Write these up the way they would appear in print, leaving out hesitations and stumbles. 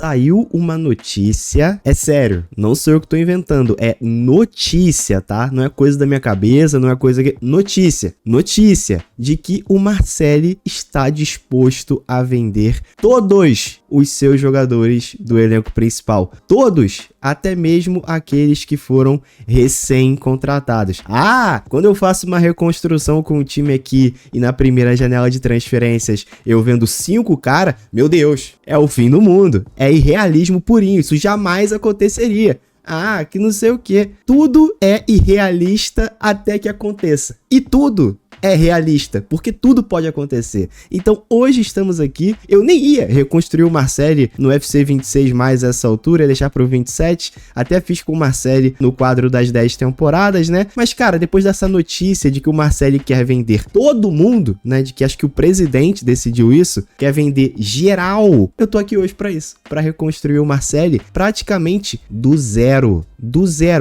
saiu uma notícia, é sério, não sou eu que tô inventando, é notícia, tá? Não é coisa da minha cabeça, não é coisa que... Notícia de que o Marseille está disposto a vender todos os seus jogadores do elenco principal. Todos, até mesmo aqueles que foram recém-contratados. Ah, quando eu faço uma reconstrução com o time aqui e na primeira janela de transferências eu vendo 5 cara, meu Deus, é o fim do mundo. É irrealismo purinho, isso jamais aconteceria. Ah, que não sei o que. Tudo é irrealista até que aconteça. E tudo é realista, porque tudo pode acontecer. Então hoje estamos aqui, eu nem ia reconstruir o Marseille no UFC 26 mais essa altura, ia deixar pro 27, até fiz com o Marseille no quadro das 10 temporadas, né? Mas cara, depois dessa notícia de que o Marseille quer vender todo mundo, né? De que acho que o presidente decidiu isso, quer vender geral, eu tô aqui hoje pra isso, pra reconstruir o Marseille praticamente do zero.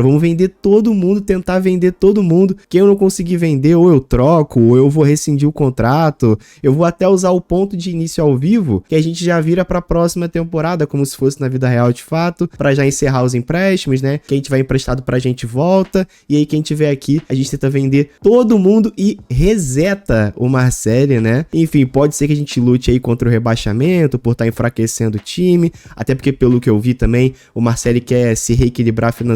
Vamos vender todo mundo, tentar vender todo mundo. Quem eu não conseguir vender, ou eu troco, ou eu vou rescindir o contrato. Eu vou até usar o ponto de início ao vivo, que a gente já vira pra próxima temporada, como se fosse na vida real de fato, pra já encerrar os empréstimos, né? Quem tiver emprestado pra gente volta, e aí quem tiver aqui, a gente tenta vender todo mundo e reseta o Marseille, né? Enfim, pode ser que a gente lute aí contra o rebaixamento, por estar enfraquecendo o time, até porque pelo que eu vi também, o Marseille quer se reequilibrar financeiramente,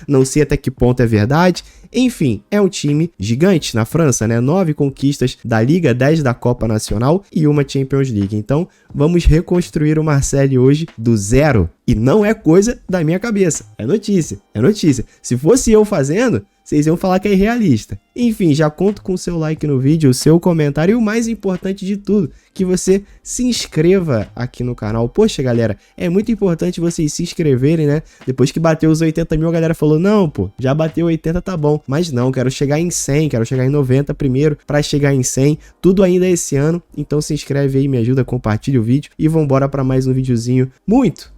não sei até que ponto é verdade. Enfim, é um time gigante na França, né? 9 conquistas da Liga, 10 da Copa Nacional e uma Champions League. Então, vamos reconstruir o Marseille hoje do zero. E não é coisa da minha cabeça, é notícia, é notícia. Se fosse eu fazendo, vocês iam falar que é irrealista. Enfim, já conto com o seu like no vídeo, o seu comentário e o mais importante de tudo, que você se inscreva aqui no canal. Poxa, galera, é muito importante vocês se inscreverem, né? Depois que bateu os 80 mil, a galera falou, não, pô, já bateu 80, tá bom. Mas não, quero chegar em 100, quero chegar em 90 primeiro, pra chegar em 100, tudo ainda é esse ano. Então se inscreve aí, me ajuda, compartilha o vídeo e vambora pra mais um videozinho muito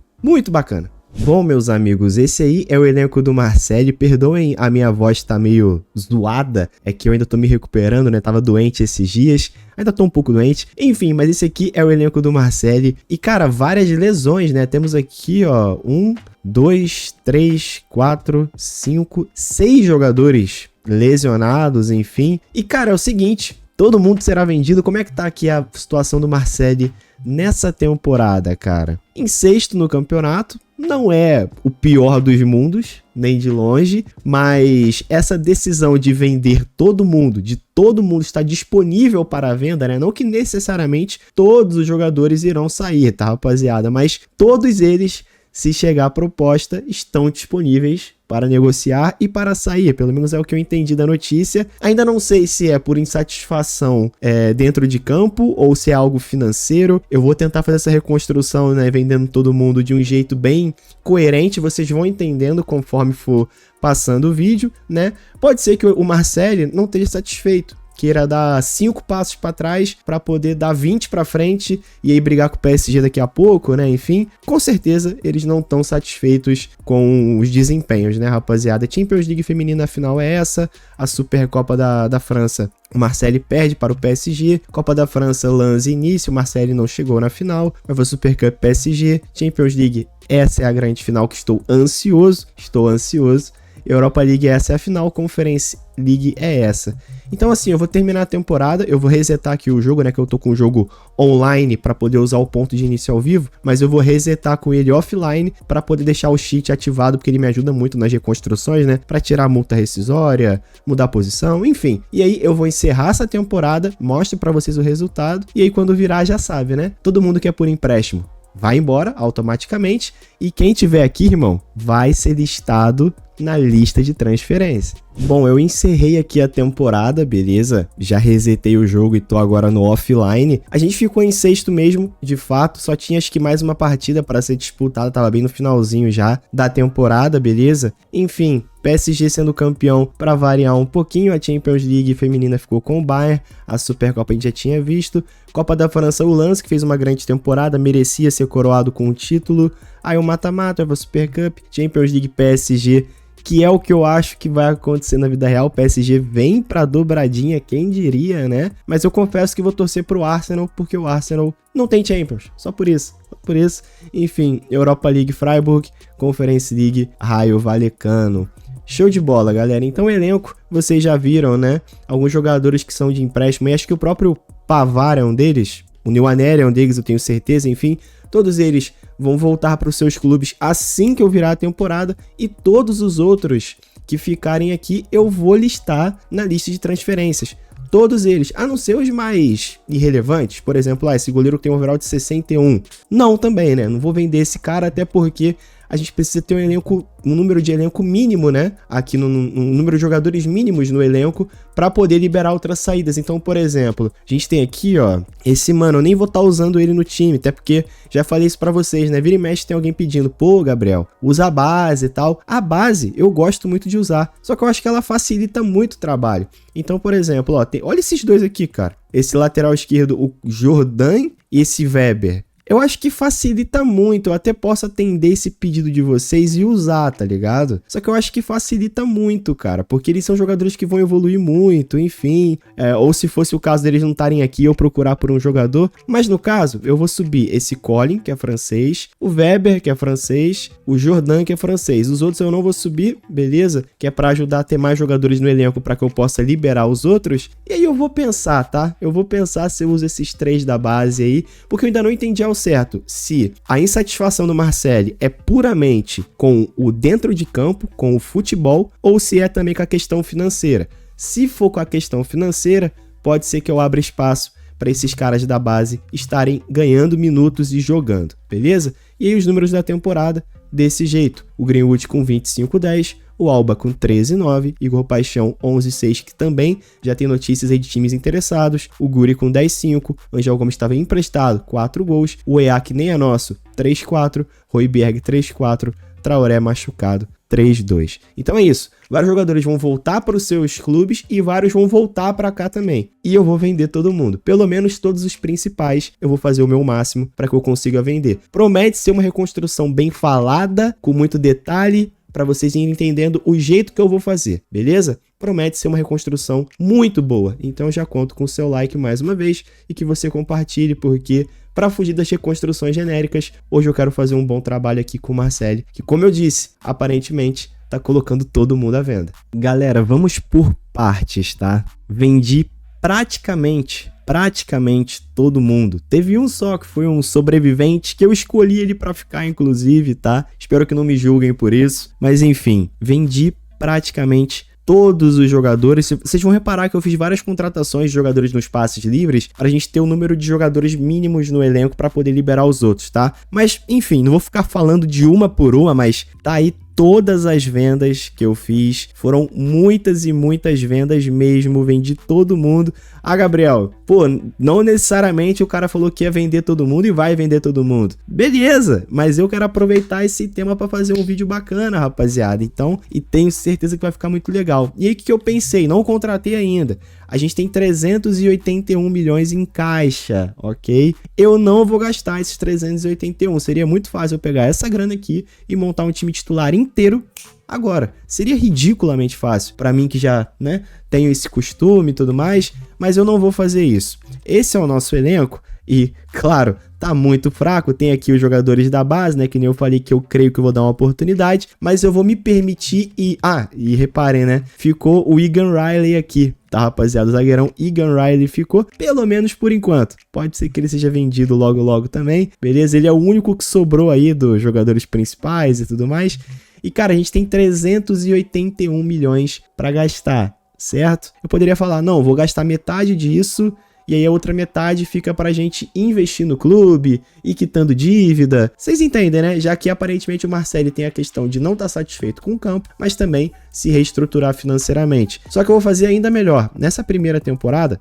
bacana. Bom, meus amigos, esse aí é o elenco do Marseille. Perdoem a minha voz tá meio zoada, é que eu ainda tô me recuperando, né? Tava doente esses dias, ainda tô um pouco doente. Enfim, mas esse aqui é o elenco do Marseille. E, cara, várias lesões, né? Temos aqui, ó, 1, 2, 3, 4, 5, 6 jogadores lesionados, enfim. E, cara, é o seguinte, todo mundo será vendido. Como é que tá aqui a situação do Marseille nessa temporada, cara? Em sexto no campeonato, não é o pior dos mundos, nem de longe, mas essa decisão de vender todo mundo, de todo mundo estar disponível para a venda, né? Não que necessariamente todos os jogadores irão sair, tá, rapaziada? Mas todos eles, se chegar a proposta, estão disponíveis para negociar e para sair, pelo menos é o que eu entendi da notícia. Ainda não sei se é por insatisfação dentro de campo ou se é algo financeiro. Eu vou tentar fazer essa reconstrução, né, vendendo todo mundo de um jeito bem coerente, vocês vão entendendo conforme for passando o vídeo, né? Pode ser que o Marseille não esteja satisfeito, queira dar 5 passos para trás para poder dar 20 para frente e aí brigar com o PSG daqui a pouco, né? Enfim, com certeza eles não estão satisfeitos com os desempenhos, né, rapaziada? Champions League feminina final é essa, a Supercopa da França. O Marseille perde para o PSG, Copa da França, Lens início, o Marseille não chegou na final, mas foi Super Cup PSG, Champions League, essa é a grande final que estou ansioso. Europa League, essa é a final, Conference League é essa. Então assim, eu vou terminar a temporada, eu vou resetar aqui o jogo, né, que eu tô com o jogo online para poder usar o ponto de início ao vivo, mas eu vou resetar com ele offline para poder deixar o cheat ativado, porque ele me ajuda muito nas reconstruções, né, para tirar a multa rescisória, mudar a posição, enfim. E aí eu vou encerrar essa temporada, mostro para vocês o resultado, e aí quando virar já sabe, né, todo mundo que é por empréstimo vai embora automaticamente, e quem tiver aqui, irmão, vai ser listado na lista de transferência. Bom, eu encerrei aqui a temporada, beleza? Já resetei o jogo e tô agora no offline. A gente ficou em sexto mesmo, de fato, só tinha acho que mais uma partida para ser disputada, tava bem no finalzinho já da temporada, beleza? Enfim, PSG sendo campeão para variar um pouquinho, a Champions League feminina ficou com o Bayern, a Supercopa a gente já tinha visto, Copa da França o Lens, que fez uma grande temporada, merecia ser coroado com o título, aí o mata-mata, a Super Cup, Champions League PSG que é o que eu acho que vai acontecer na vida real. O PSG vem pra dobradinha, quem diria, né? Mas eu confesso que vou torcer pro Arsenal, porque o Arsenal não tem Champions, só por isso. Enfim, Europa League Freiburg, Conference League Raio Vallecano. Show de bola, galera. Então o elenco, vocês já viram, né? Alguns jogadores que são de empréstimo, e acho que o próprio Pavard é um deles, o Nwaneri é um deles, eu tenho certeza, enfim. Todos eles vão voltar para os seus clubes assim que eu virar a temporada, e todos os outros que ficarem aqui eu vou listar na lista de transferências. Todos eles, a não ser os mais irrelevantes, por exemplo, esse goleiro tem um overall de 61. Não, também, né? Não vou vender esse cara, até porque a gente precisa ter um número de elenco mínimo, né? Aqui no número de jogadores mínimos no elenco para poder liberar outras saídas. Então, por exemplo, a gente tem aqui, ó, esse mano, eu nem vou estar usando ele no time, até porque já falei isso para vocês, né? Vira e mexe tem alguém pedindo, pô, Gabriel, usa a base e tal. A base eu gosto muito de usar, só que eu acho que ela facilita muito o trabalho. Então, por exemplo, ó, olha esses dois aqui, cara. Esse lateral esquerdo, o Jordan, e esse Weber. Eu acho que facilita muito, eu até posso atender esse pedido de vocês e usar, tá ligado? Só que eu acho que facilita muito, cara, porque eles são jogadores que vão evoluir muito, enfim. Ou se fosse o caso deles não estarem aqui, eu procurar por um jogador. Mas no caso, eu vou subir esse Colin, que é francês, o Weber, que é francês, o Jordan, que é francês. Os outros eu não vou subir, beleza? Que é pra ajudar a ter mais jogadores no elenco pra que eu possa liberar os outros. E aí eu vou pensar, tá? Eu vou pensar se eu uso esses 3 da base aí, porque eu ainda não entendi ao certo se a insatisfação do Marseille é puramente com o dentro de campo, com o futebol, ou se é também com a questão financeira. Se for com a questão financeira, pode ser que eu abra espaço para esses caras da base estarem ganhando minutos e jogando, beleza? E aí os números da temporada desse jeito: o Greenwood com 25,10, o Alba com 13,9, Igor Paixão 11,6, que também já tem notícias aí de times interessados, o Guri com 10,5, Angel Gomes estava emprestado, 4 gols, o EA, que nem é nosso, 3,4, Højbjerg 3,4, Traoré machucado 3-2. Então é isso, vários jogadores vão voltar para os seus clubes e vários vão voltar para cá também. E eu vou vender todo mundo, pelo menos todos os principais, eu vou fazer o meu máximo para que eu consiga vender. Promete ser uma reconstrução bem falada, com muito detalhe, para vocês irem entendendo o jeito que eu vou fazer, beleza? Promete ser uma reconstrução muito boa, então eu já conto com o seu like mais uma vez e que você compartilhe, porque para fugir das reconstruções genéricas, hoje eu quero fazer um bom trabalho aqui com o Marseille, que, como eu disse, aparentemente tá colocando todo mundo à venda. Galera, vamos por partes, tá? Vendi praticamente todo mundo. Teve um só que foi um sobrevivente, que eu escolhi ele pra ficar, inclusive, tá? Espero que não me julguem por isso. Mas enfim, vendi praticamente todos os jogadores. Vocês vão reparar que eu fiz várias contratações de jogadores nos passes livres pra gente ter o número de jogadores mínimos no elenco pra poder liberar os outros, tá? Mas enfim, não vou ficar falando de uma por uma, mas tá aí todas as vendas que eu fiz. Foram muitas e muitas vendas mesmo, vendi todo mundo. Ah, Gabriel, pô, não necessariamente o cara falou que ia vender todo mundo e vai vender todo mundo. Beleza, mas eu quero aproveitar esse tema para fazer um vídeo bacana, rapaziada. Então, e tenho certeza que vai ficar muito legal. E aí, o que eu pensei? Não contratei ainda. A gente tem 381 milhões em caixa, ok? Eu não vou gastar esses 381. Seria muito fácil eu pegar essa grana aqui e montar um time titular inteiro agora. Seria ridiculamente fácil para mim, que já, né, tenho esse costume e tudo mais, mas eu não vou fazer isso. Esse é o nosso elenco e, claro, tá muito fraco. Tem aqui os jogadores da base, né, que nem eu falei que eu creio que eu vou dar uma oportunidade, mas eu vou me permitir e... Ah, e reparem, né, ficou o Egan Riley aqui, tá, rapaziada? O zagueirão Egan Riley ficou, pelo menos por enquanto. Pode ser que ele seja vendido logo também, beleza? Ele é o único que sobrou aí dos jogadores principais e tudo mais. E, cara, a gente tem 381 milhões pra gastar, certo? Eu poderia falar, não, vou gastar metade disso e aí a outra metade fica pra gente investir no clube e quitando dívida. Vocês entendem, né? Já que aparentemente o Marseille tem a questão de não estar satisfeito com o campo, mas também se reestruturar financeiramente. Só que eu vou fazer ainda melhor. Nessa primeira temporada,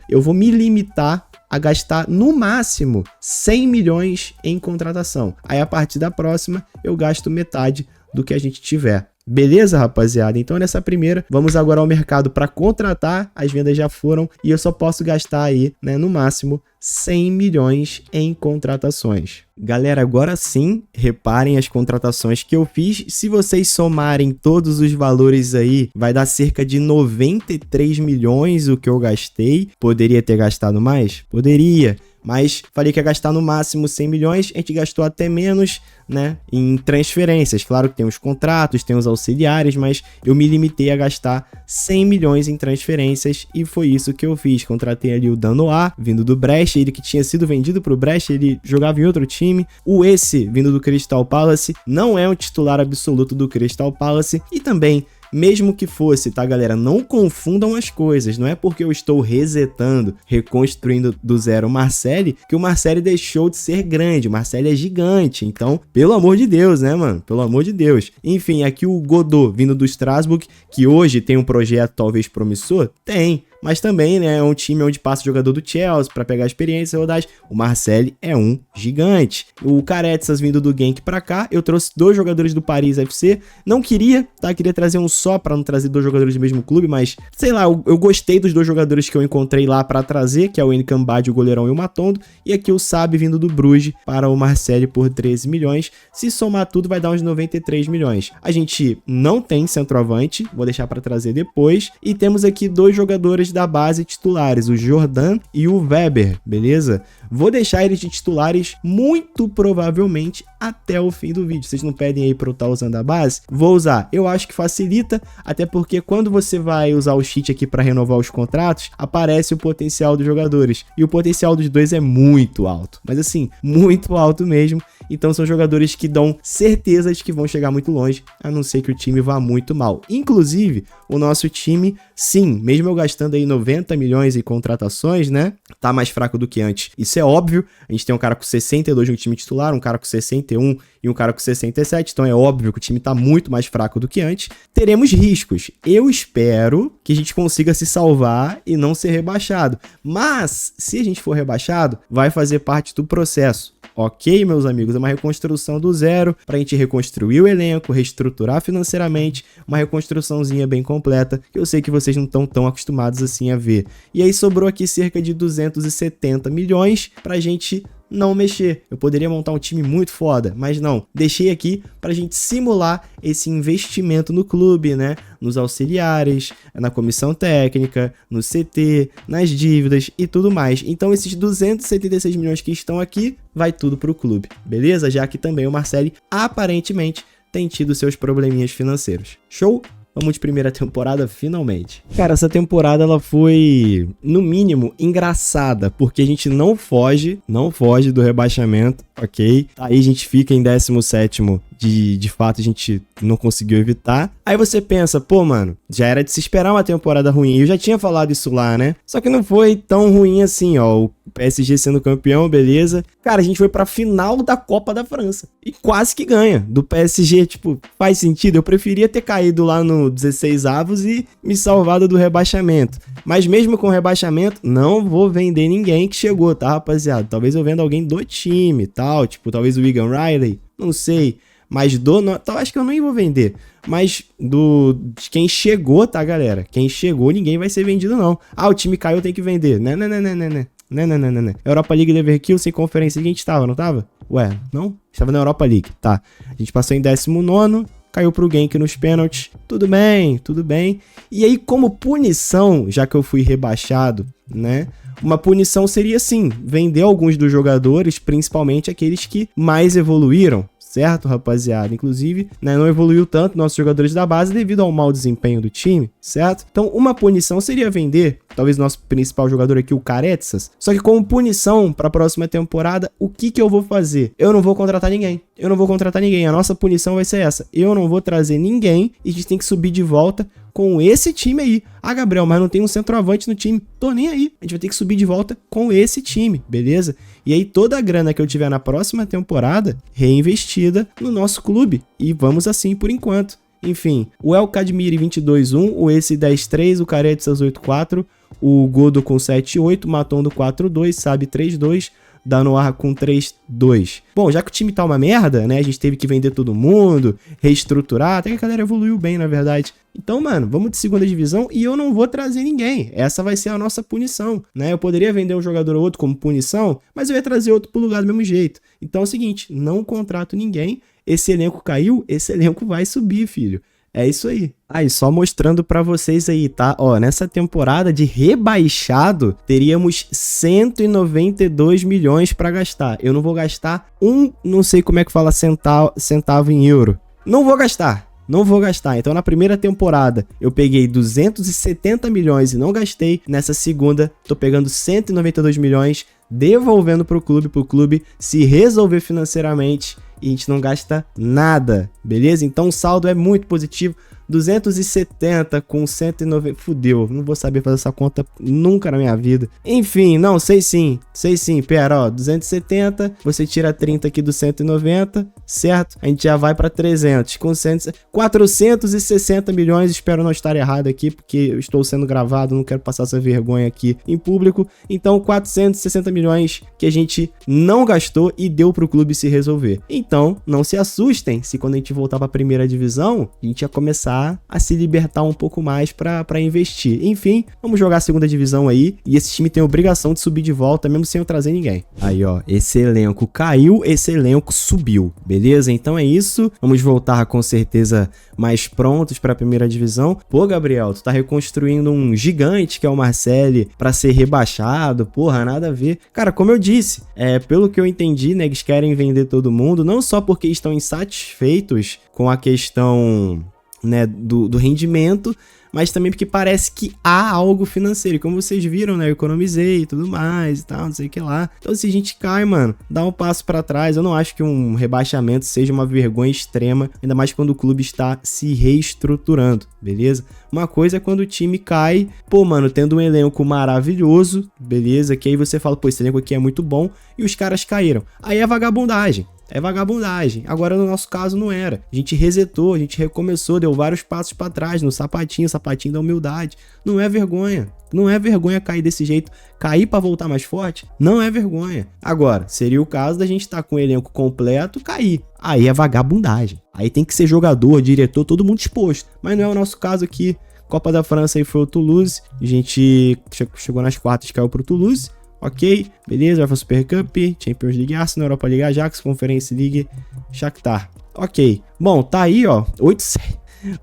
eu vou me limitar a gastar no máximo 100 milhões em contratação. Aí a partir da próxima eu gasto metade do que a gente tiver. Beleza, rapaziada? Então nessa primeira, vamos agora ao mercado para contratar. As vendas já foram e eu só posso gastar aí, né, no máximo 100 milhões em contratações. Galera, agora sim, reparem as contratações que eu fiz. Se vocês somarem todos os valores aí, vai dar cerca de 93 milhões o que eu gastei. Poderia ter gastado mais? Poderia. Mas falei que ia gastar no máximo 100 milhões, a gente gastou até menos, né, em transferências. Claro que tem os contratos, tem os auxiliares, mas eu me limitei a gastar 100 milhões em transferências e foi isso que eu fiz. Contratei ali o Danoá, vindo do Brest, ele que tinha sido vendido pro Brest, ele jogava em outro time. O Esse, vindo do Crystal Palace, não é um titular absoluto do Crystal Palace e também... Mesmo que fosse, tá, galera? Não confundam as coisas. Não é porque eu estou resetando, reconstruindo do zero o Marseille, que o Marseille deixou de ser grande. O Marseille é gigante. Então, pelo amor de Deus, né, mano? Pelo amor de Deus. Enfim, aqui o Godot, vindo do Strasbourg, que hoje tem um projeto talvez promissor? Tem. Mas também, né, é um time onde passa o jogador do Chelsea para pegar experiência e rodagem. O Marseille é um gigante. O Caretsas vindo do Genk para cá, eu trouxe 2 jogadores do Paris FC. Não queria, tá? Queria trazer um só para não trazer 2 jogadores do mesmo clube, mas sei lá, eu gostei dos 2 jogadores que eu encontrei lá para trazer, que é o Encambade, o goleirão e o Matondo. E aqui o Sabe vindo do Bruges para o Marseille por 13 milhões. Se somar tudo vai dar uns 93 milhões. A gente não tem centroavante, vou deixar para trazer depois. E temos aqui 2 jogadores da base titulares, o Jordan e o Weber, beleza? Vou deixar eles de titulares muito provavelmente até o fim do vídeo. Vocês não pedem aí para eu estar usando a base? Vou usar. Eu acho que facilita, até porque quando você vai usar o cheat aqui para renovar os contratos, aparece o potencial dos jogadores. E o potencial dos 2 é muito alto, mas assim, muito alto mesmo. Então são jogadores que dão certeza de que vão chegar muito longe, a não ser que o time vá muito mal. Inclusive, o nosso time, sim, mesmo eu gastando aí 90 milhões em contratações, né, tá mais fraco do que antes. Isso é óbvio, a gente tem um cara com 62 no time titular, um cara com 61 e um cara com 67, então é óbvio que o time tá muito mais fraco do que antes. Teremos riscos. Eu espero que a gente consiga se salvar e não ser rebaixado. Mas, se a gente for rebaixado, vai fazer parte do processo. Ok, meus amigos, é uma reconstrução do zero pra gente reconstruir o elenco, reestruturar financeiramente, uma reconstruçãozinha bem completa, que eu sei que vocês não estão tão acostumados assim a ver. E aí sobrou aqui cerca de 270 milhões pra gente não mexer. Eu poderia montar um time muito foda, mas não. Deixei aqui pra gente simular esse investimento no clube, né? Nos auxiliares, na comissão técnica, no CT, nas dívidas e tudo mais. Então esses 276 milhões que estão aqui, vai tudo pro clube, beleza? Já que também o Marseille aparentemente tem tido seus probleminhas financeiros. Show? Vamos de primeira temporada, finalmente. Cara, essa temporada ela foi, no mínimo, engraçada, porque a gente não foge do rebaixamento, ok? Aí a gente fica em 17º, de fato a gente não conseguiu evitar. Aí você pensa, pô, mano, já era de se esperar uma temporada ruim. Eu já tinha falado isso lá, né? Só que não foi tão ruim assim, ó. O PSG sendo campeão, beleza. Cara, a gente foi pra final da Copa da França. E quase que ganha do PSG. Tipo, faz sentido? Eu preferia ter caído lá no 16avos e me salvado do rebaixamento. Mas mesmo com o rebaixamento, não vou vender ninguém que chegou, tá, rapaziada? Talvez eu venda alguém do time e tal. Tipo, talvez o Wigan Riley. Não sei. Mas acho que eu nem vou vender. Mas de quem chegou, tá, galera? Quem chegou, ninguém vai ser vendido, não. Ah, o time caiu, tem que vender. Né. Europa League Leverkusen sem conferência, a gente tava, não tava? Ué, não? Estava na Europa League, tá. A gente passou em 19º, caiu pro Genk nos pênaltis. Tudo bem. E aí, como punição, já que eu fui rebaixado, né? Uma punição seria, sim, vender alguns dos jogadores, principalmente aqueles que mais evoluíram. Certo, rapaziada? Inclusive, né, não evoluiu tanto nossos jogadores da base devido ao mau desempenho do time, certo? Então, uma punição seria vender, talvez nosso principal jogador aqui, o Caretsas. Só que como punição para a próxima temporada, o que eu vou fazer? Eu não vou contratar ninguém. A nossa punição vai ser essa. Eu não vou trazer ninguém e a gente tem que subir de volta com esse time aí. Ah, Gabriel, mas não tem um centroavante no time. Tô nem aí. A gente vai ter que subir de volta com esse time, beleza? E aí toda a grana que eu tiver na próxima temporada, reinvestida no nosso clube. E vamos assim por enquanto. Enfim, o El Kadmiri 22-1, o Esse 10-3, o Caretsas 8-4, o Godo com 7-8, Matondo 4-2, Sabe 3-2, Danoar com 3-2. Bom, já que o time tá uma merda, né? A gente teve que vender todo mundo, reestruturar, até que a galera evoluiu bem, na verdade. Então, mano, vamos de segunda divisão e eu não vou trazer ninguém. Essa vai ser a nossa punição, né? Eu poderia vender um jogador ou outro como punição, mas eu ia trazer outro pro lugar do mesmo jeito. Então é o seguinte, não contrato ninguém. Esse elenco caiu, esse elenco vai subir, filho. É isso aí. Aí, só mostrando pra vocês aí, tá? Ó, nessa temporada de rebaixado, teríamos 192 milhões pra gastar. Eu não vou gastar não sei como é que fala centavo em euro. Não vou gastar. Não vou gastar. Então, na primeira temporada, eu peguei 270 milhões e não gastei. Nessa segunda, tô pegando 192 milhões, devolvendo pro clube se resolver financeiramente e a gente não gasta nada, beleza? Então, o saldo é muito positivo. 270 com 190... Fudeu, não vou saber fazer essa conta nunca na minha vida. Enfim, não, sei sim. Pera, ó, 270, você tira 30 aqui do 190, certo? A gente já vai pra 300, com 460 milhões, espero não estar errado aqui, porque eu estou sendo gravado, não quero passar essa vergonha aqui em público. Então, 460 milhões que a gente não gastou e deu pro clube se resolver. Então, não se assustem se quando a gente voltar pra primeira divisão, a gente ia começar a se libertar um pouco mais pra investir. Enfim, vamos jogar a segunda divisão aí, e esse time tem a obrigação de subir de volta, mesmo sem eu trazer ninguém. Aí, ó, esse elenco caiu, esse elenco subiu, beleza? Então é isso, vamos voltar com certeza mais prontos pra primeira divisão. Pô, Gabriel, tu tá reconstruindo um gigante que é o Marseille pra ser rebaixado, porra, nada a ver. Cara, como eu disse, pelo que eu entendi, né, eles querem vender todo mundo, não só porque estão insatisfeitos com a questão, né, do rendimento, mas também porque parece que há algo financeiro. E como vocês viram, né, eu economizei e tudo mais e tal, não sei o que lá. Então se a gente cai, mano, dá um passo pra trás. Eu não acho que um rebaixamento seja uma vergonha extrema, ainda mais quando o clube está se reestruturando, beleza? Uma coisa é quando o time cai, pô, mano, tendo um elenco maravilhoso, beleza? Que aí você fala, pô, esse elenco aqui é muito bom, e os caras caíram. Aí é vagabundagem. É vagabundagem. Agora, no nosso caso, não era. A gente resetou, a gente recomeçou, deu vários passos pra trás, no sapatinho da humildade. Não é vergonha. Não é vergonha cair desse jeito. Cair pra voltar mais forte, não é vergonha. Agora, seria o caso da gente estar com o elenco completo, cair. Aí é vagabundagem. Aí tem que ser jogador, diretor, todo mundo exposto. Mas não é o nosso caso aqui. Copa da França aí foi o Toulouse. A gente chegou nas quartas, caiu pro Toulouse. Ok, beleza, vai para Super Cup, Champions League, Arsenal, Europa League, Ajax, Conference League, Shakhtar. Ok, bom, tá aí, ó,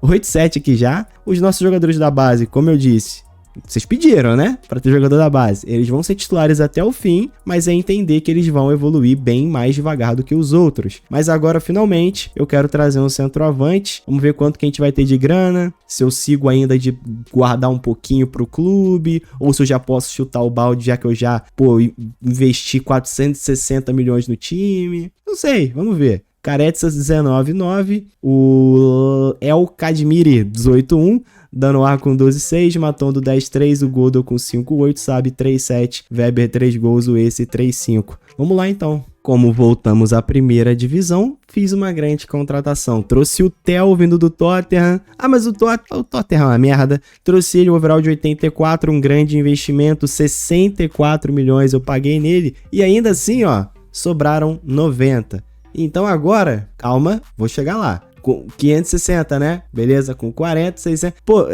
8-7 aqui já. Os nossos jogadores da base, como eu disse, vocês pediram, né, pra ter jogador da base. Eles vão ser titulares até o fim, mas é entender que eles vão evoluir bem mais devagar do que os outros. Mas agora, finalmente, eu quero trazer um centroavante. Vamos ver quanto que a gente vai ter de grana, se eu sigo ainda de guardar um pouquinho pro clube, ou se eu já posso chutar o balde, já que eu já, pô, investi 460 milhões no time. Não sei, vamos ver. Caretsas 19,9, o El Kadmiri 18,1, Danoar com 12,6, Matondo 10,3, o Godel com 5,8, Sabe 3,7, Weber 3 gols, o Esse 3,5. Vamos lá então. Como voltamos à primeira divisão, fiz uma grande contratação. Trouxe o Theo vindo do Tottenham. Ah, mas o Tottenham é uma merda. Trouxe ele, o overall de 84, um grande investimento, 64 milhões eu paguei nele. E ainda assim, ó, sobraram 90. Então agora, calma, vou chegar lá. Com 560, né? Beleza, com 40, 600... Pô,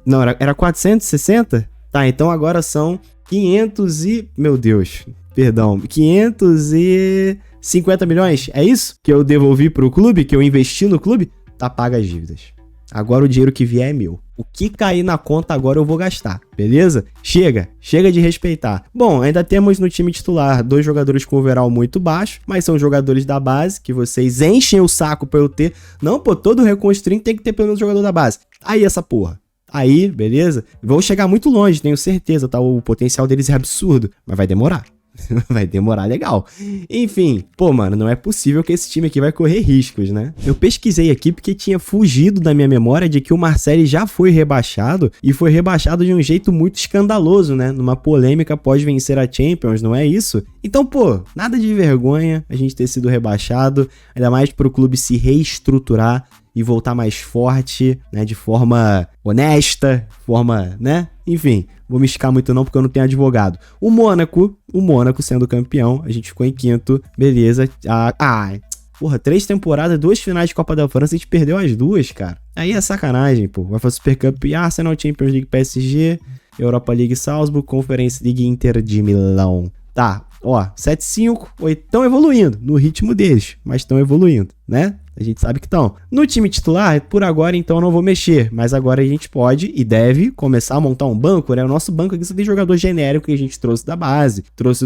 não, era 460? Tá, então agora são 500 e... Meu Deus, perdão. 550 milhões, é isso? Que eu devolvi pro clube, que eu investi no clube? Tá paga as dívidas. Agora o dinheiro que vier é meu. O que cair na conta agora eu vou gastar, beleza? Chega de respeitar. Bom, ainda temos no time titular 2 jogadores com overall muito baixo, mas são jogadores da base, que vocês enchem o saco pra eu ter. Não, pô, todo reconstruindo tem que ter pelo menos jogador da base. Aí essa porra. Aí, beleza? Vão chegar muito longe, tenho certeza, tá? O potencial deles é absurdo, mas vai demorar. Vai demorar legal. Enfim, pô, mano, não é possível que esse time aqui vai correr riscos, né? Eu pesquisei aqui porque tinha fugido da minha memória de que o Marseille já foi rebaixado e foi rebaixado de um jeito muito escandaloso, né? Numa polêmica após vencer a Champions, não é isso? Então, pô, nada de vergonha a gente ter sido rebaixado, ainda mais pro clube se reestruturar. e voltar mais forte, né? De forma honesta, forma, né? Enfim, vou me esticar muito não porque eu não tenho advogado. O Mônaco sendo campeão, a gente ficou em quinto, beleza. Porra, 3 temporadas, 2 finais de Copa da França, a gente perdeu as 2, cara. Aí é sacanagem, pô. Vai fazer Super Cup, Arsenal, Champions League, PSG, Europa League, Salzburg, Conference League, Inter de Milão. Tá, ó, 7-5, estão evoluindo no ritmo deles, mas estão evoluindo, né? A gente sabe que estão. No time titular, por agora, então, eu não vou mexer. Mas agora a gente pode e deve começar a montar um banco, né? O nosso banco aqui só tem jogador genérico que a gente trouxe da base. Trouxe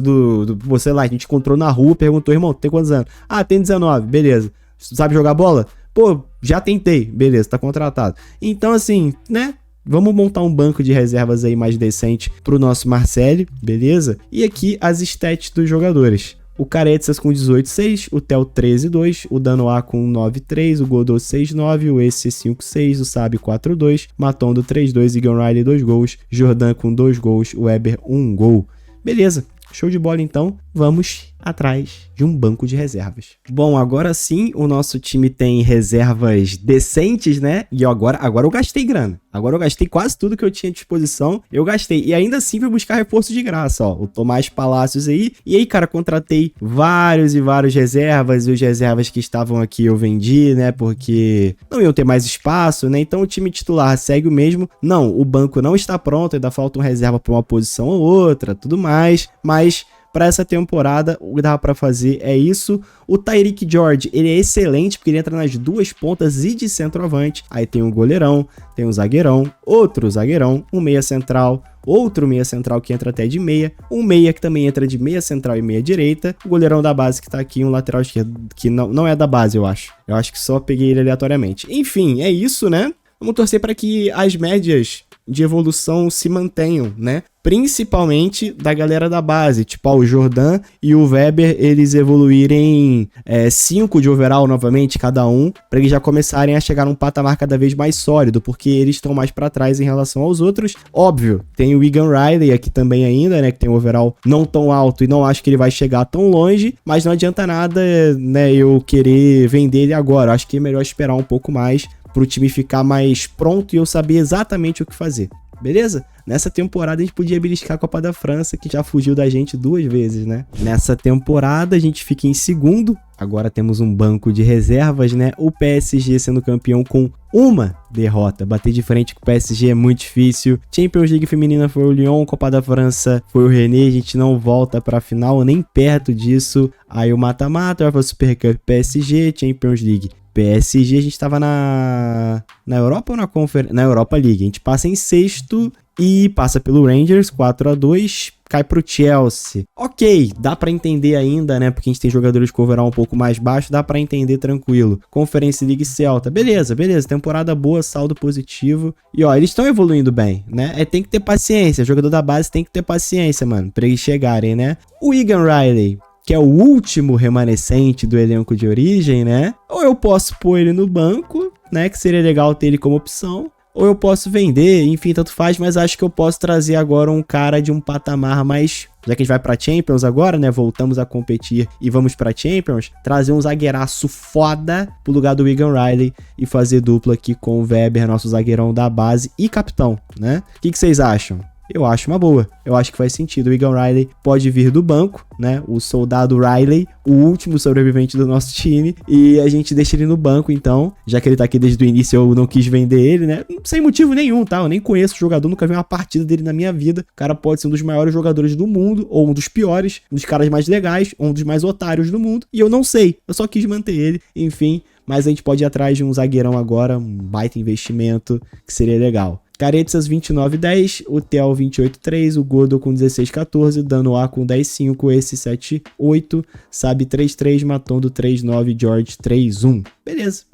sei lá, a gente encontrou na rua, perguntou, irmão, tem quantos anos? Ah, tem 19, beleza. Sabe jogar bola? Pô, já tentei. Beleza, tá contratado. Então, assim, né? Vamos montar um banco de reservas aí mais decente pro nosso Marcelo, beleza? E aqui as stats dos jogadores. O Caretsas com 18,6, o Theo 13,2, o Danoa com 9,3, o Godot 6,9, o Esse 5,6, o Sabe 4,2, Matondo 3,2, Egan Riley 2 gols, Jordan com 2 gols, o Weber 1 gol. Beleza, show de bola então, vamos atrás de um banco de reservas. Bom, agora sim o nosso time tem reservas decentes, né? E agora eu gastei grana. Agora eu gastei quase tudo que eu tinha à disposição. Eu gastei. E ainda assim fui buscar reforço de graça, ó. O Tomás Palácios aí. E aí, cara, contratei vários e vários reservas. E os reservas que estavam aqui eu vendi, né? Porque não iam ter mais espaço, né? Então o time titular segue o mesmo. Não, o banco não está pronto. Ainda falta uma reserva para uma posição ou outra, tudo mais. Mas para essa temporada, o que dava para fazer é isso. O Tyreek George, ele é excelente, porque ele entra nas duas pontas e de centroavante. Aí tem um goleirão, tem um zagueirão, outro zagueirão, um meia central, outro meia central que entra até de meia, um meia que também entra de meia central e meia direita, o goleirão da base que tá aqui, um lateral esquerdo que não é da base, eu acho. Eu acho que só peguei ele aleatoriamente. Enfim, é isso, né? Vamos torcer para que as médias de evolução se mantenham, né? Principalmente da galera da base, tipo o Jordan e o Weber, eles evoluírem 5 de overall novamente cada um, para eles já começarem a chegar num patamar cada vez mais sólido, porque eles estão mais para trás em relação aos outros. Óbvio, tem o Egan Riley aqui também ainda, né, que tem um overall não tão alto e não acho que ele vai chegar tão longe, mas não adianta nada, né, eu querer vender ele agora. Acho que é melhor esperar um pouco mais pro time ficar mais pronto e eu saber exatamente o que fazer. Beleza? Nessa temporada a gente podia beliscar a Copa da França, que já fugiu da gente 2 vezes, né? Nessa temporada a gente fica em segundo. Agora temos um banco de reservas, né? O PSG sendo campeão com uma derrota. Bater de frente com o PSG é muito difícil. Champions League feminina foi o Lyon, Copa da França foi o René. A gente não volta pra final, nem perto disso. Aí o mata-mata, vai pra Super Cup PSG, Champions League. PSG, a gente tava na Europa ou na Conferência? Na Europa League. A gente passa em sexto e passa pelo Rangers, 4-2, cai pro Chelsea. Ok, dá pra entender ainda, né? Porque a gente tem jogadores com overall um pouco mais baixo, dá pra entender tranquilo. Conference League Celta, beleza. Temporada boa, saldo positivo. E ó, eles estão evoluindo bem, né? Tem que ter paciência, o jogador da base tem que ter paciência, mano, pra eles chegarem, né? O Egan Riley, que é o último remanescente do elenco de origem, né? Ou eu posso pôr ele no banco, né? Que seria legal ter ele como opção. Ou eu posso vender, enfim, tanto faz, mas acho que eu posso trazer agora um cara de um patamar mais... Já que a gente vai pra Champions agora, né? Voltamos a competir e vamos pra Champions. Trazer um zagueiraço foda pro lugar do Egan Riley e fazer dupla aqui com o Weber, nosso zagueirão da base e capitão, né? O que vocês acham? Eu acho uma boa. Eu acho que faz sentido. O Egan Riley pode vir do banco, né? O soldado Riley, o último sobrevivente do nosso time. E a gente deixa ele no banco, então. Já que ele tá aqui desde o início, eu não quis vender ele, né? Sem motivo nenhum, tá? Eu nem conheço o jogador, nunca vi uma partida dele na minha vida. O cara pode ser um dos maiores jogadores do mundo, ou um dos piores, um dos caras mais legais, ou um dos mais otários do mundo. E eu não sei. Eu só quis manter ele. Enfim, mas a gente pode ir atrás de um zagueirão agora, um baita investimento, que seria legal. Caretsas 29,10, o Theo 28,3, o Godot com 16,14, Danoa com 10,5, esse 7,8, Sabe 3,3, Matondo 3,9, George 3,1. Beleza,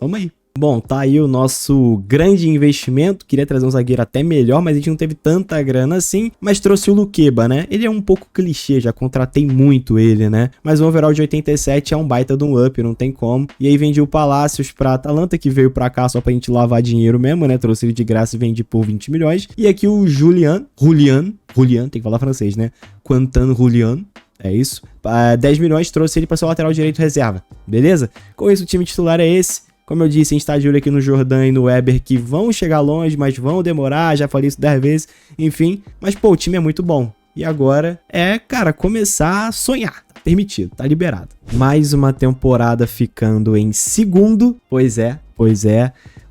vamos aí. Bom, tá aí o nosso grande investimento. Queria trazer um zagueiro até melhor, mas a gente não teve tanta grana assim. Mas trouxe o Luqueba, né? Ele é um pouco clichê, já contratei muito ele, né? Mas o overall de 87 é um baita de um up, não tem como. E aí vendi o Palácios pra Atalanta, que veio pra cá só pra gente lavar dinheiro mesmo, né? Trouxe ele de graça e vendi por 20 milhões. E aqui o Julian, tem que falar francês, né? Quentin Julian. É isso. 10 milhões, trouxe ele pra ser o lateral direito reserva. Beleza? Com isso, o time titular é esse. Como eu disse, a gente tá de olho aqui no Jordan e no Weber, que vão chegar longe, mas vão demorar, já falei isso 10 vezes, enfim. Mas, pô, o time é muito bom. E agora é, cara, começar a sonhar. Tá permitido, tá liberado. Mais uma temporada ficando em segundo. Pois é.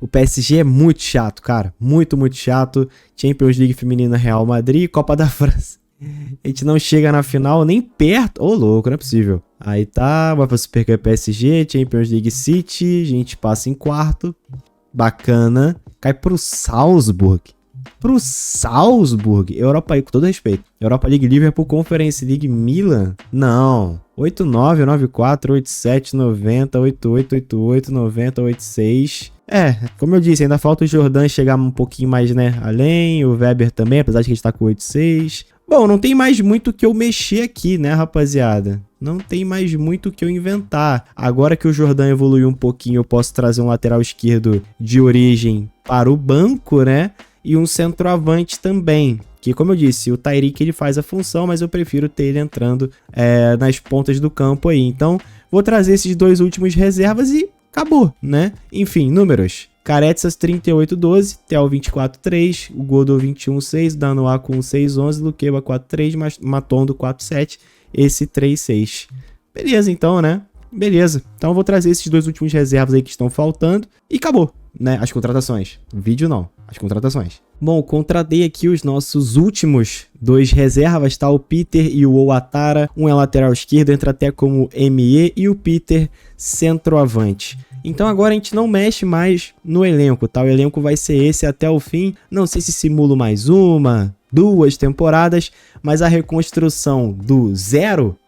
O PSG é muito chato, cara. Muito chato. Champions League feminina Real Madrid, Copa da França. A gente não chega na final nem perto. Ô, louco, não é possível. Aí tá, vai pra Super Cup PSG, Champions League City, a gente passa em quarto. Bacana. Cai pro Salzburg. Europa League, com todo respeito. Europa League, Liverpool, Conference League, Milan. Não. 89, 94, 87, 90, 88, 88, 90, 86. É, como eu disse, ainda falta o Jordan chegar um pouquinho mais, né, além. O Weber também, apesar de que a gente tá com 86. Bom, não tem mais muito que eu mexer aqui, né, rapaziada? Não tem mais muito que eu inventar. Agora que o Jordan evoluiu um pouquinho, eu posso trazer um lateral esquerdo de origem para o banco, né? E um centroavante também. Que, como eu disse, o Tyreek ele faz a função, mas eu prefiro ter ele entrando nas pontas do campo aí. Então, vou trazer esses dois últimos reservas e acabou, né? Enfim, números. Caretsas 38-12, Tel 24-3, o Godot 21-6, Danoa com 6-11, Luqueba 4-3, Matondo 4-7, esse 3-6. Beleza, então, né? Beleza. Então eu vou trazer esses dois últimos reservas aí que estão faltando e acabou, né? As contratações. O vídeo não, as contratações. Bom, contratei aqui os nossos últimos dois reservas, tá? O Peter e o Ouattara. Um é lateral esquerdo, entra até como ME, e o Peter centroavante. Então agora a gente não mexe mais no elenco, tá? O elenco vai ser esse até o fim. Não sei se simulo mais uma, 2 temporadas, mas a reconstrução do zero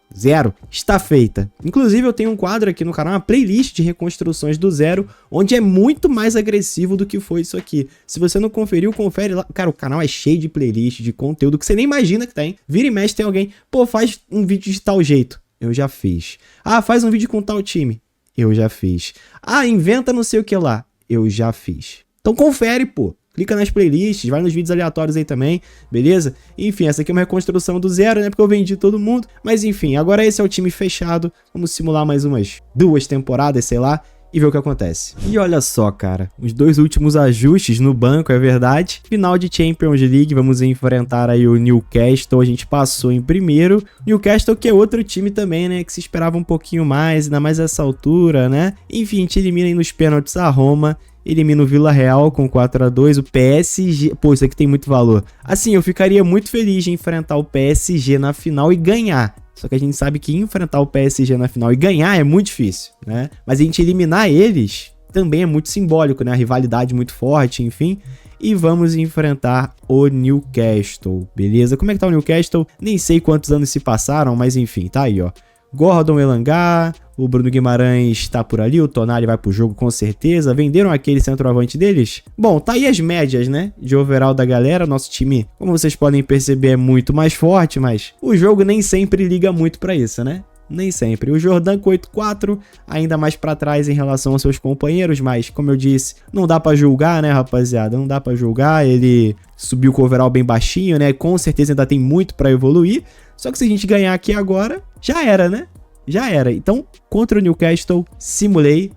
está feita. Inclusive eu tenho um quadro aqui no canal, uma playlist de reconstruções do zero, onde é muito mais agressivo do que foi isso aqui. Se você não conferiu, confere lá. Cara, o canal é cheio de playlist, de conteúdo que você nem imagina que tem. Vira e mexe tem alguém, pô, faz um vídeo de tal jeito. Eu já fiz. Ah, faz um vídeo com tal time. Eu já fiz. Ah, inventa não sei o que lá. Eu já fiz. Então confere, pô. Clica nas playlists, vai nos vídeos aleatórios aí também, beleza? Enfim, essa aqui é uma reconstrução do zero, né? Porque eu vendi todo mundo. Mas enfim, agora esse é o time fechado. Vamos simular mais umas 2 temporadas, sei lá, e ver o que acontece. E olha só, cara, os dois últimos ajustes no banco, é verdade. Final de Champions League, vamos enfrentar aí o Newcastle. A gente passou em primeiro. Newcastle que é outro time também, né? Que se esperava um pouquinho mais, ainda mais essa altura, né? Enfim, a gente elimina aí nos pênaltis a Roma. Elimina o Villarreal com 4-2, o PSG... Pô, isso aqui tem muito valor. Assim, eu ficaria muito feliz de enfrentar o PSG na final e ganhar. Só que a gente sabe que enfrentar o PSG na final e ganhar é muito difícil, né? Mas a gente eliminar eles também é muito simbólico, né? A rivalidade muito forte, enfim. E vamos enfrentar o Newcastle, beleza? Como é que tá o Newcastle? Nem sei quantos anos se passaram, mas enfim, tá aí, ó. Gordon Elanga, o Bruno Guimarães tá por ali, o Tonali vai pro jogo com certeza. Venderam aquele centroavante deles? Bom, tá aí as médias, né, de overall da galera. Nosso time, como vocês podem perceber, é muito mais forte, mas o jogo nem sempre liga muito pra isso, né? Nem sempre. O Jordan com 8-4, ainda mais pra trás em relação aos seus companheiros, mas, como eu disse, não dá pra julgar, né, rapaziada? Não dá pra julgar, ele subiu com o overall bem baixinho, né? Com certeza ainda tem muito pra evoluir. Só que se a gente ganhar aqui agora, já era, né? Já era. Então, contra o Newcastle, simulei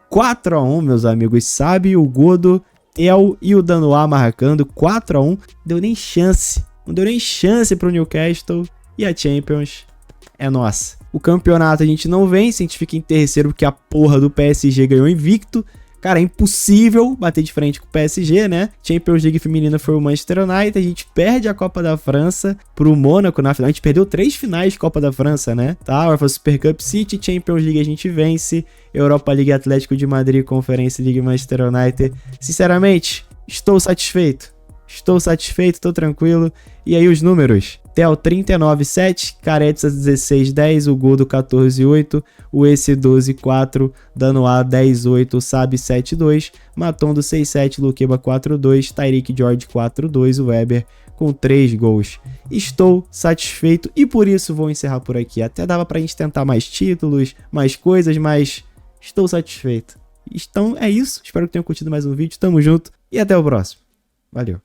4-1, meus amigos. Sabe, o Godot, Tel e o Danoa marcando 4-1. Deu nem chance. Não deu nem chance pro Newcastle. E a Champions é nossa. O campeonato a gente não vence, a gente fica em terceiro porque a porra do PSG ganhou invicto. Cara, é impossível bater de frente com o PSG, né? Champions League feminina foi o Manchester United. A gente perde a Copa da França pro Mônaco na final. A gente perdeu 3 finais de Copa da França, né? Tá, UEFA Super Cup City, Champions League a gente vence. Europa League Atlético de Madrid, Conference League Manchester United. Sinceramente, estou satisfeito. Estou satisfeito, tô tranquilo. E aí os números? Tel 39-7, Caretsas 16-10, o Godot 14-8, o Esse 12-4, Danoa 10-8, Sabe 7-2, Matondo 6-7, Luqueba 4-2, Tyreek George 4-2, o Weber com 3 gols. Estou satisfeito e por isso vou encerrar por aqui. Até dava pra gente tentar mais títulos, mais coisas, mas estou satisfeito. Então é isso, espero que tenham curtido mais um vídeo, tamo junto e até o próximo. Valeu.